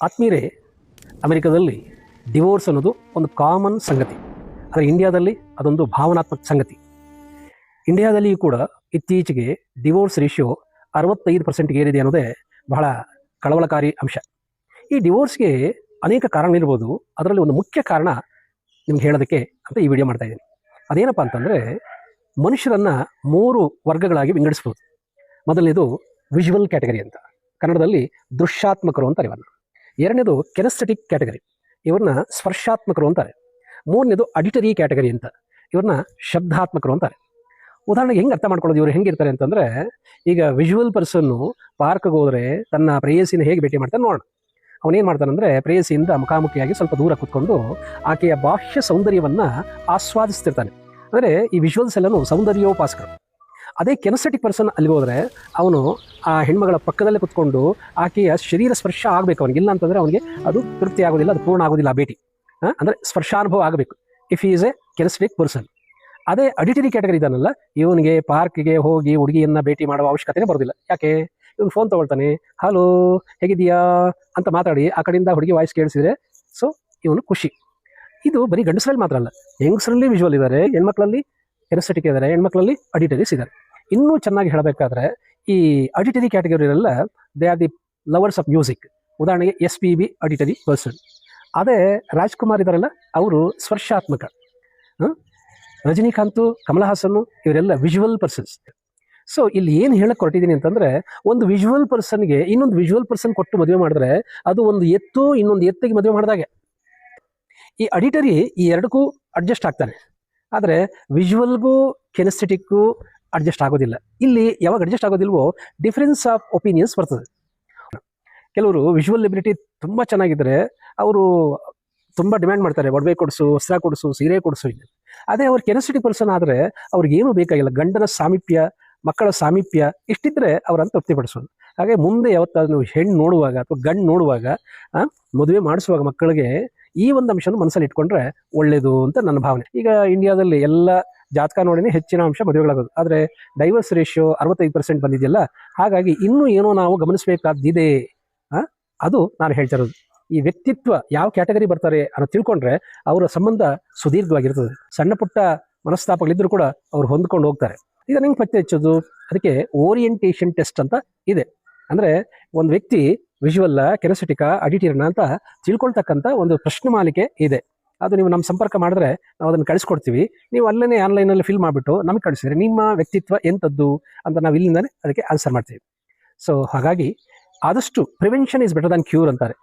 ಆತ್ಮೀಯರೇ, ಅಮೆರಿಕದಲ್ಲಿ ಡಿವೋರ್ಸ್ ಅನ್ನೋದು ಒಂದು ಕಾಮನ್ ಸಂಗತಿ. ಆದರೆ ಇಂಡಿಯಾದಲ್ಲಿ ಅದೊಂದು ಭಾವನಾತ್ಮಕ ಸಂಗತಿ. ಇಂಡಿಯಾದಲ್ಲಿಯೂ ಕೂಡ ಇತ್ತೀಚೆಗೆ ಡಿವೋರ್ಸ್ ರೇಷಿಯೋ 65% ಏರಿದೆ ಅನ್ನೋದೇ ಬಹಳ ಕಳವಳಕಾರಿ ಅಂಶ. ಈ ಡಿವೋರ್ಸ್ಗೆ ಅನೇಕ ಕಾರಣಗಳಿರ್ಬೋದು. ಅದರಲ್ಲಿ ಒಂದು ಮುಖ್ಯ ಕಾರಣ ನಿಮ್ಗೆ ಹೇಳೋದಕ್ಕೆ ಅಂತ ಈ ವಿಡಿಯೋ ಮಾಡ್ತಾ ಇದ್ದೀನಿ. ಅದೇನಪ್ಪ ಅಂತಂದರೆ, ಮನುಷ್ಯರನ್ನು 3 ವರ್ಗಗಳಾಗಿ ವಿಂಗಡಿಸ್ಬೋದು. ಮೊದಲನೇದು ವಿಜುವಲ್ ಕ್ಯಾಟಗರಿ ಅಂತ, ಕನ್ನಡದಲ್ಲಿ ದೃಶ್ಯಾತ್ಮಕರು ಅಂತಾರೆ ಇವನ್ನ. ಎರಡನೇದು ಕೆನೆಸ್ಥೆಟಿಕ್ ಕ್ಯಾಟಗರಿ, ಇವ್ರನ್ನ ಸ್ಪರ್ಶಾತ್ಮಕರು ಅಂತಾರೆ. ಮೂರನೇದು ಅಡಿಟರಿ ಕ್ಯಾಟಗರಿ ಅಂತ, ಇವ್ರನ್ನ ಶಬ್ದಾತ್ಮಕರು ಅಂತಾರೆ. ಉದಾಹರಣೆಗೆ ಹೆಂಗೆ ಅರ್ಥ ಮಾಡ್ಕೊಳ್ಳೋದು, ಇವರು ಹೆಂಗಿರ್ತಾರೆ ಅಂತಂದರೆ, ಈಗ ವಿಜುವಲ್ ಪರ್ಸನ್ನು ಪಾರ್ಕ್ಗೆ ಹೋದರೆ ತನ್ನ ಪ್ರೇಯಸಿನ ಹೇಗೆ ಭೇಟಿ ಮಾಡ್ತಾನೆ ನೋಡೋಣ. ಅವನೇನು ಮಾಡ್ತಾನಂದರೆ, ಪ್ರೇಯಸಿಯಿಂದ ಮುಖಾಮುಖಿಯಾಗಿ ಸ್ವಲ್ಪ ದೂರ ಕೂತ್ಕೊಂಡು ಆಕೆಯ ಬಾಹ್ಯ ಸೌಂದರ್ಯವನ್ನು ಆಸ್ವಾದಿಸ್ತಿರ್ತಾನೆ. ಅಂದರೆ ಈ ವಿಜುವಲ್ಸ್ ಎಲ್ಲನೂ ಸೌಂದರ್ಯೋಪಾಸಕರು. ಅದೇ ಕೆನೆಸ್ಥೆಟಿಕ್ ಪರ್ಸನ್ ಅಲ್ಲಿ ಹೋದರೆ ಅವನು ಆ ಹೆಣ್ಮಗಳ ಪಕ್ಕದಲ್ಲೇ ಕುತ್ಕೊಂಡು ಆಕೆಯ ಶರೀರ ಸ್ಪರ್ಶ ಆಗಬೇಕು ಅವನಿಗೆ. ಇಲ್ಲ ಅಂತಂದರೆ ಅವನಿಗೆ ಅದು ತೃಪ್ತಿ ಆಗೋದಿಲ್ಲ, ಅದು ಪೂರ್ಣ ಆಗೋದಿಲ್ಲ ಆ ಭೇಟಿ. ಅಂದರೆ ಸ್ಪರ್ಶಾನುಭವ ಆಗಬೇಕು ಇಫ್ ಈಸ್ ಎ ಕೆನೆಸ್ಥೆಟಿಕ್ ಪರ್ಸನ್. ಅದೇ ಅಡಿಟರಿ ಕ್ಯಾಟಗರಿ ಇದಾನಲ್ಲ, ಇವನಿಗೆ ಪಾರ್ಕ್ಗೆ ಹೋಗಿ ಹುಡುಗಿಯನ್ನು ಭೇಟಿ ಮಾಡುವ ಅವಶ್ಯಕತೆನೇ ಬರೋದಿಲ್ಲ. ಯಾಕೆ? ಇವನು ಫೋನ್ ತೊಗೊಳ್ತಾನೆ, ಹಲೋ ಹೇಗಿದೆಯಾ ಅಂತ ಮಾತಾಡಿ ಆ ಕಡೆಯಿಂದ ಹುಡುಗಿ ವಾಯ್ಸ್ ಕೇಳಿಸಿದ್ರೆ ಸೊ ಇವನು ಖುಷಿ. ಇದು ಬರೀ ಗಂಡಸರಲ್ಲಿ ಮಾತ್ರ ಅಲ್ಲ, ಹೆಂಗಸರಲ್ಲಿ ವಿಜುವಲ್ ಇದ್ದಾರೆ, ಹೆಣ್ಮಕ್ಳಲ್ಲಿ ಕೆನೆಸ್ಥೆಟಿಕ್ ಇದ್ದಾರೆ, ಹೆಣ್ಮಕ್ಳಲ್ಲಿ ಅಡಿಟರೀಸ್ ಇದ್ದಾರೆ. ಇನ್ನೂ ಚೆನ್ನಾಗಿ ಹೇಳಬೇಕಾದ್ರೆ ಈ ಅಡಿಟರಿ ಕ್ಯಾಟಗರಿಯಲ್ಲ, they are the lovers of music. ಉದಾಹರಣೆಗೆ SPB ಅಡಿಟರಿ ಪರ್ಸನ್. ಅದೇ ರಾಜ್ಕುಮಾರ್ ಇದ್ದಾರಲ್ಲ, ಅವರು ಸ್ಪರ್ಶಾತ್ಮಕ. ರಜನಿಕಾಂತ್, ಕಮಲ್ ಹಾಸನ್ ಇವರೆಲ್ಲ ವಿಜುವಲ್ ಪರ್ಸನ್ಸ್. ಸೊ ಇಲ್ಲಿ ಏನು ಹೇಳಕ್ಕೆ ಹೊರಟಿದ್ದೀನಿ ಅಂತಂದರೆ, ಒಂದು ವಿಜುವಲ್ ಪರ್ಸನ್ಗೆ ಇನ್ನೊಂದು ವಿಜುವಲ್ ಪರ್ಸನ್ ಕೊಟ್ಟು ಮದುವೆ ಮಾಡಿದ್ರೆ ಅದು ಒಂದು ಎತ್ತು ಇನ್ನೊಂದು ಎತ್ತಿಗೆ ಮದುವೆ ಮಾಡಿದಾಗೆ. ಈ ಅಡಿಟರಿ ಈ ಎರಡಕ್ಕೂ ಅಡ್ಜಸ್ಟ್ ಆಗ್ತಾನೆ, ಆದರೆ ವಿಜುವಲ್ಗೂ ಕೆನೆಸ್ಥೆಟಿಕ್ಗೂ ಅಡ್ಜಸ್ಟ್ ಆಗೋದಿಲ್ಲ. ಇಲ್ಲಿ ಯಾವಾಗ ಅಡ್ಜಸ್ಟ್ ಆಗೋದಿಲ್ವೋ ಡಿಫರೆನ್ಸ್ ಆಫ್ ಒಪಿನಿಯನ್ಸ್ ಬರ್ತದೆ. ಕೆಲವರು ವಿಜುವಲ್ ಎಬಿಲಿಟಿ ತುಂಬ ಚೆನ್ನಾಗಿದ್ದರೆ ಅವರು ತುಂಬ ಡಿಮ್ಯಾಂಡ್ ಮಾಡ್ತಾರೆ, ಒಡವೆ ಕೊಡಿಸು, ವಸ್ತ್ರ ಕೊಡಿಸು, ಸೀರೆ ಕೊಡಿಸು. ಇಲ್ಲ, ಅದೇ ಅವ್ರು ಕೆನೆಸ್ಥೆಟಿಕ್ ಪರ್ಸನ್ ಆದರೆ ಅವ್ರಿಗೇನು ಬೇಕಾಗಿಲ್ಲ, ಗಂಡನ ಸಾಮೀಪ್ಯ, ಮಕ್ಕಳ ಸಾಮೀಪ್ಯ ಇಷ್ಟಿದ್ರೆ ಅವರನ್ನು ತೃಪ್ತಿಪಡಿಸೋದು. ಹಾಗೆ ಮುಂದೆ ಯಾವತ್ತಾದ್ರೂ ನೀವು ಹೆಣ್ಣು ನೋಡುವಾಗ ಅಥವಾ ಗಂಡು ನೋಡುವಾಗ ಮದುವೆ ಮಾಡಿಸುವಾಗ ಮಕ್ಕಳಿಗೆ ಈ ಒಂದು ಅಂಶನ ಮನಸ್ಸಲ್ಲಿ ಇಟ್ಕೊಂಡ್ರೆ ಒಳ್ಳೇದು ಅಂತ ನನ್ನ ಭಾವನೆ. ಈಗ ಇಂಡಿಯಾದಲ್ಲಿ ಎಲ್ಲ ಜಾತಕ ನೋಡಿನೇ ಹೆಚ್ಚಿನ ಅಂಶ ಮದುವೆಗಳಾಗೋದು, ಆದರೆ ಡೈವರ್ಸ್ ರೇಷಿಯೋ 65% ಬಂದಿದೆಯಲ್ಲ, ಹಾಗಾಗಿ ಇನ್ನೂ ಏನೋ ನಾವು ಗಮನಿಸಬೇಕಾದಿದೆ. ಅದು ನಾನು ಹೇಳ್ತಾ ಇರೋದು. ಈ ವ್ಯಕ್ತಿತ್ವ ಯಾವ ಕ್ಯಾಟಗರಿ ಬರ್ತಾರೆ ಅನ್ನೋ ತಿಳ್ಕೊಂಡ್ರೆ ಅವರ ಸಂಬಂಧ ಸುದೀರ್ಘವಾಗಿರ್ತದೆ. ಸಣ್ಣ ಪುಟ್ಟ ಮನಸ್ತಾಪಗಳಿದ್ರೂ ಕೂಡ ಅವ್ರು ಹೊಂದ್ಕೊಂಡು ಹೋಗ್ತಾರೆ. ಇದನ್ನ ಹೆಂಗೆ ಪತ್ತೆ ಹಚ್ಚೋದು? ಅದಕ್ಕೆ ಓರಿಯೆಂಟೇಷನ್ ಟೆಸ್ಟ್ ಅಂತ ಇದೆ. ಅಂದರೆ ಒಂದು ವ್ಯಕ್ತಿ ವಿಜುವಲ್ಲ, ಕೆನೆಸ್ಥೆಟಿಕ, ಅಡಿಟರಿನ ಅಂತ ತಿಳ್ಕೊಳ್ತಕ್ಕಂಥ ಒಂದು ಪ್ರಶ್ನೆ ಮಾಲಿಕೆ ಇದೆ. ಅದು ನೀವು ನಮ್ಮ ಸಂಪರ್ಕ ಮಾಡಿದ್ರೆ ನಾವು ಅದನ್ನು ಕಳಿಸ್ಕೊಡ್ತೀವಿ. ನೀವು ಅಲ್ಲೇ ಆನ್ಲೈನಲ್ಲಿ ಫಿಲ್ ಮಾಡಿಬಿಟ್ಟು ನಮಗೆ ಕಳಿಸಿದ್ರೆ ನಿಮ್ಮ ವ್ಯಕ್ತಿತ್ವ ಎಂಥದ್ದು ಅಂತ ನಾವು ಇಲ್ಲಿಂದಲೇ ಅದಕ್ಕೆ ಆನ್ಸರ್ ಮಾಡ್ತೀವಿ. ಸೊ ಹಾಗಾಗಿ ಆದಷ್ಟು prevention is better than cure ಅಂತಾರೆ.